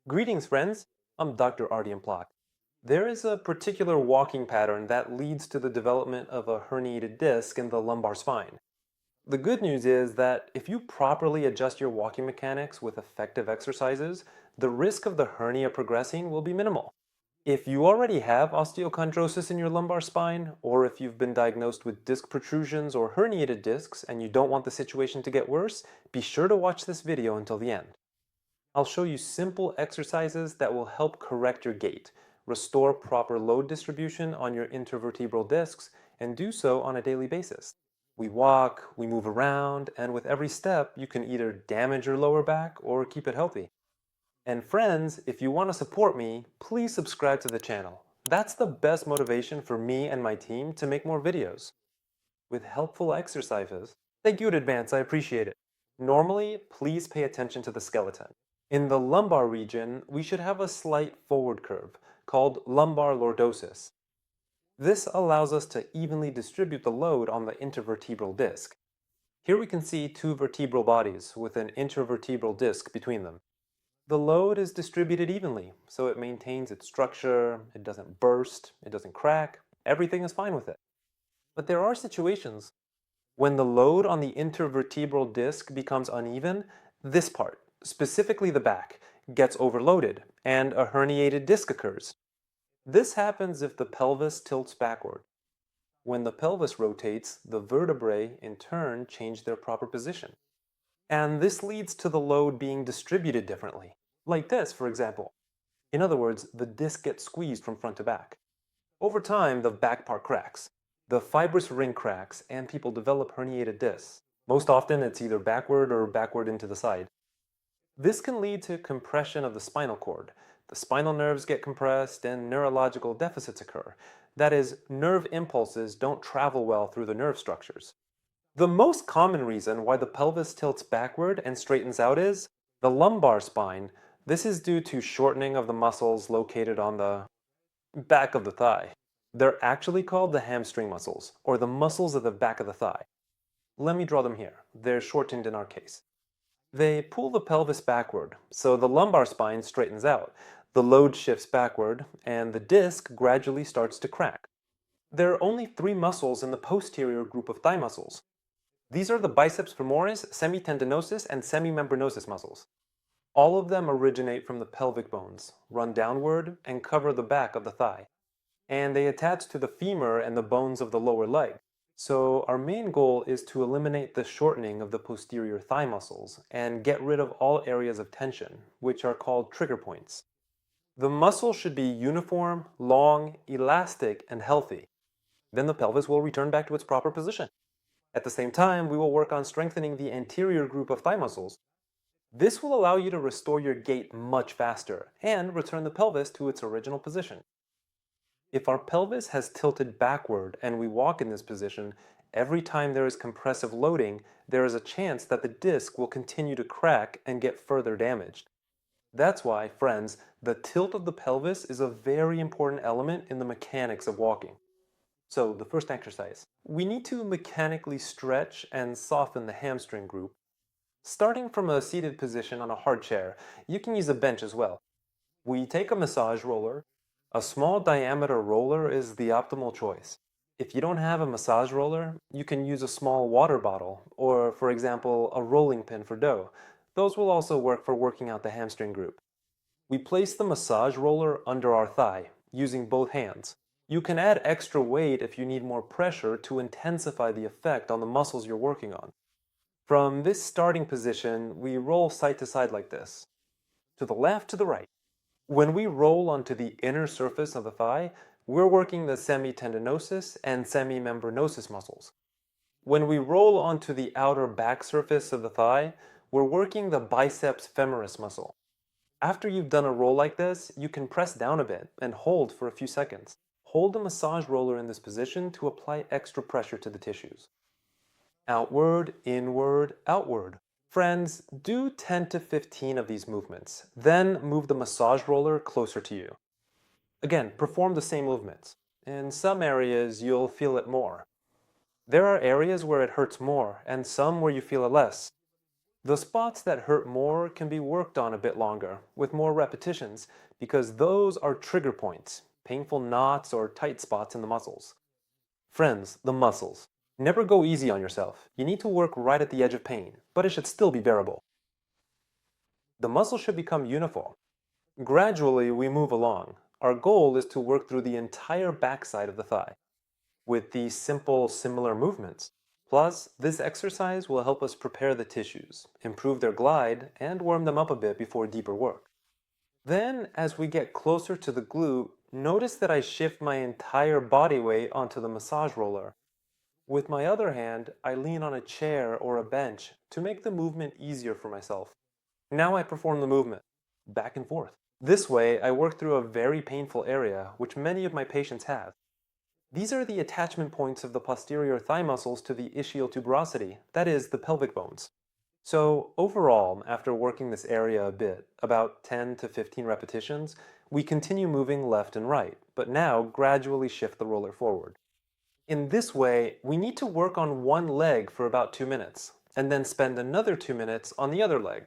Greetings, friends. I'm Dr. Artem Park. There is a particular walking pattern that leads to the development of a herniated disc in the lumbar spine. The good news is that if you properly adjust your walking mechanics with effective exercises, the risk of the hernia progressing will be minimal. If you already have osteochondrosis in your lumbar spine, or if you've been diagnosed with disc protrusions or herniated discs and you don't want the situation to get worse, be sure to watch this video until the end. I'll show you simple exercises that will help correct your gait, restore proper load distribution on your intervertebral discs, and do so on a daily basis. We walk, we move around, and with every step, you can either damage your lower back or keep it healthy. And friends, if you want to support me, please subscribe to the channel. That's the best motivation for me and my team to make more videos. With helpful exercises, thank you in advance, I appreciate it. Normally, please pay attention to the skeleton. In the lumbar region, we should have a slight forward curve, called lumbar lordosis. This allows us to evenly distribute the load on the intervertebral disc. Here we can see two vertebral bodies with an intervertebral disc between them. The load is distributed evenly, so it maintains its structure, it doesn't burst, it doesn't crack, everything is fine with it. But there are situations when the load on the intervertebral disc becomes uneven, this part, specifically the back, gets overloaded and a herniated disc occurs. This happens if the pelvis tilts backward. When the pelvis rotates, the vertebrae in turn change their proper position. And this leads to the load being distributed differently. Like this, for example. In other words, the disc gets squeezed from front to back. Over time, the back part cracks. The fibrous ring cracks and people develop herniated discs. Most often, it's either backward or backward into the side. This can lead to compression of the spinal cord. The spinal nerves get compressed and neurological deficits occur. That is, nerve impulses don't travel well through the nerve structures. The most common reason why the pelvis tilts backward and straightens out is the lumbar spine. This is due to shortening of the muscles located on the back of the thigh. They're actually called the hamstring muscles, or the muscles of the back of the thigh. Let me draw them here. They're shortened in our case. They pull the pelvis backward, so the lumbar spine straightens out, the load shifts backward, and the disc gradually starts to crack. There are only three muscles in the posterior group of thigh muscles. These are the biceps femoris, semitendinosus, and semimembranosus muscles. All of them originate from the pelvic bones, run downward, and cover the back of the thigh. And they attach to the femur and the bones of the lower leg. So our main goal is to eliminate the shortening of the posterior thigh muscles and get rid of all areas of tension, which are called trigger points. The muscle should be uniform, long, elastic, and healthy. Then the pelvis will return back to its proper position. At the same time, we will work on strengthening the anterior group of thigh muscles. This will allow you to restore your gait much faster and return the pelvis to its original position. If our pelvis has tilted backward and we walk in this position, every time there is compressive loading, there is a chance that the disc will continue to crack and get further damaged. That's why, friends, the tilt of the pelvis is a very important element in the mechanics of walking. So, the first exercise. We need to mechanically stretch and soften the hamstring group. Starting from a seated position on a hard chair, you can use a bench as well. We take a massage roller. A small diameter roller is the optimal choice. If you don't have a massage roller, you can use a small water bottle, or for example, a rolling pin for dough. Those will also work for working out the hamstring group. We place the massage roller under our thigh, using both hands. You can add extra weight if you need more pressure to intensify the effect on the muscles you're working on. From this starting position, we roll side to side like this. To the left, to the right. When we roll onto the inner surface of the thigh, we're working the semitendinosus and semimembranosus muscles. When we roll onto the outer back surface of the thigh, we're working the biceps femoris muscle. After you've done a roll like this, you can press down a bit and hold for a few seconds. Hold the massage roller in this position to apply extra pressure to the tissues. Outward, inward, outward. Friends, do 10 to 15 of these movements, then move the massage roller closer to you. Again, perform the same movements. In some areas, you'll feel it more. There are areas where it hurts more, and some where you feel it less. The spots that hurt more can be worked on a bit longer, with more repetitions, because those are trigger points, painful knots or tight spots in the muscles. Friends, the muscles. Never go easy on yourself. You need to work right at the edge of pain, but it should still be bearable. The muscle should become uniform. Gradually, we move along. Our goal is to work through the entire backside of the thigh with these simple, similar movements. Plus, this exercise will help us prepare the tissues, improve their glide, and warm them up a bit before deeper work. Then, as we get closer to the glute, notice that I shift my entire body weight onto the massage roller. With my other hand, I lean on a chair or a bench to make the movement easier for myself. Now I perform the movement, back and forth. This way, I work through a very painful area, which many of my patients have. These are the attachment points of the posterior thigh muscles to the ischial tuberosity, that is, the pelvic bones. So overall, after working this area a bit, about 10 to 15 repetitions, we continue moving left and right, but now gradually shift the roller forward. In this way, we need to work on one leg for about 2 minutes, and then spend another 2 minutes on the other leg.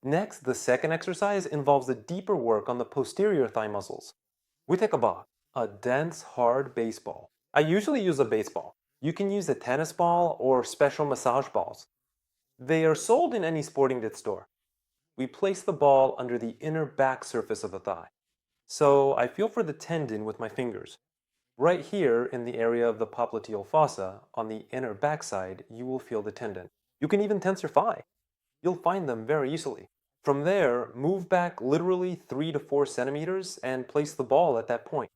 Next, the second exercise involves a deeper work on the posterior thigh muscles. We take a ball, a dense, hard baseball. I usually use a baseball. You can use a tennis ball or special massage balls. They are sold in any sporting goods store. We place the ball under the inner back surface of the thigh. So I feel for the tendon with my fingers. Right here in the area of the popliteal fossa, on the inner backside, you will feel the tendon. You can even tense your thigh. You'll find them very easily. From there, move back literally 3 to 4 centimeters and place the ball at that point.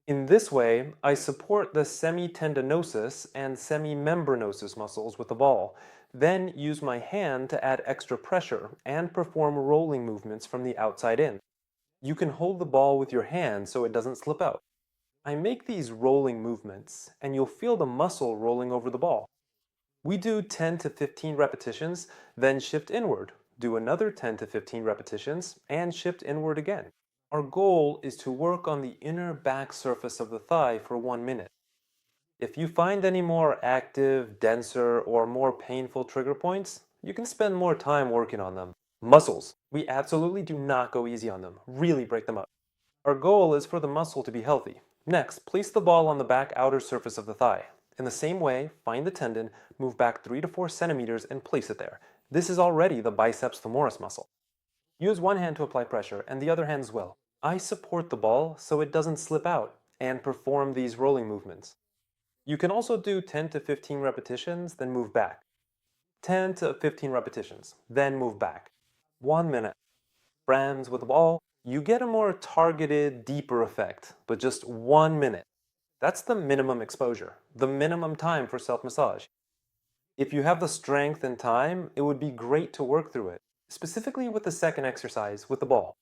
In this way, I support the semitendinosus and semimembranosus muscles with the ball, then use my hand to add extra pressure and perform rolling movements from the outside in. You can hold the ball with your hand so it doesn't slip out. I make these rolling movements, and you'll feel the muscle rolling over the ball. We do 10 to 15 repetitions, then shift inward. Do another 10 to 15 repetitions, and shift inward again. Our goal is to work on the inner back surface of the thigh for 1 minute. If you find any more active, denser, or more painful trigger points, you can spend more time working on them. Muscles. We absolutely do not go easy on them. Really break them up. Our goal is for the muscle to be healthy. Next, place the ball on the back outer surface of the thigh. In the same way, find the tendon, move back 3 to 4 centimeters and place it there. This is already the biceps femoris muscle. Use one hand to apply pressure and the other hand as well. I support the ball so it doesn't slip out and perform these rolling movements. You can also do 10 to 15 repetitions, then move back. 10 to 15 repetitions, then move back. 1 minute. Friends, with the ball, you get a more targeted, deeper effect, but just 1 minute. That's the minimum exposure, the minimum time for self-massage. If you have the strength and time, it would be great to work through it, specifically with the second exercise with the ball.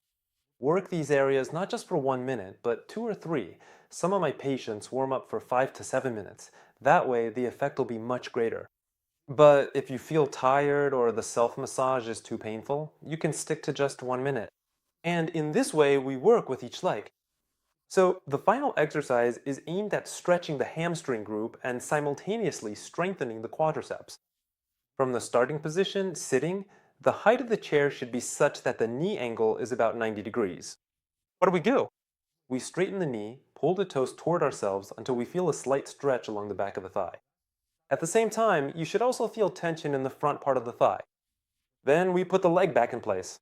Work these areas not just for 1 minute, but 2 or 3. Some of my patients warm up for 5 to 7 minutes. That way, the effect will be much greater. But if you feel tired or the self-massage is too painful, you can stick to just 1 minute. And in this way, we work with each leg. So the final exercise is aimed at stretching the hamstring group and simultaneously strengthening the quadriceps. From the starting position, sitting, the height of the chair should be such that the knee angle is about 90 degrees. What do we do? We straighten the knee, pull the toes toward ourselves until we feel a slight stretch along the back of the thigh. At the same time, you should also feel tension in the front part of the thigh. Then we put the leg back in place.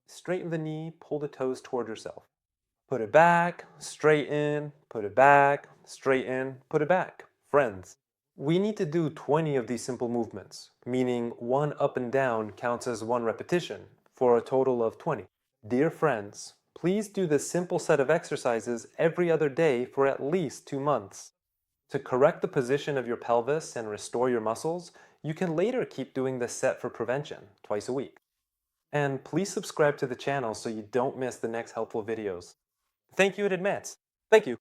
Straighten the knee, pull the toes toward yourself. Put it back, straighten, put it back, straighten, put it back. Friends, we need to do 20 of these simple movements, meaning one up and down counts as one repetition, for a total of 20. Dear friends, please do this simple set of exercises every other day for at least 2 months. To correct the position of your pelvis and restore your muscles, you can later keep doing this set for prevention, twice a week. And please subscribe to the channel so you don't miss the next helpful videos. Thank you in advance. Thank you.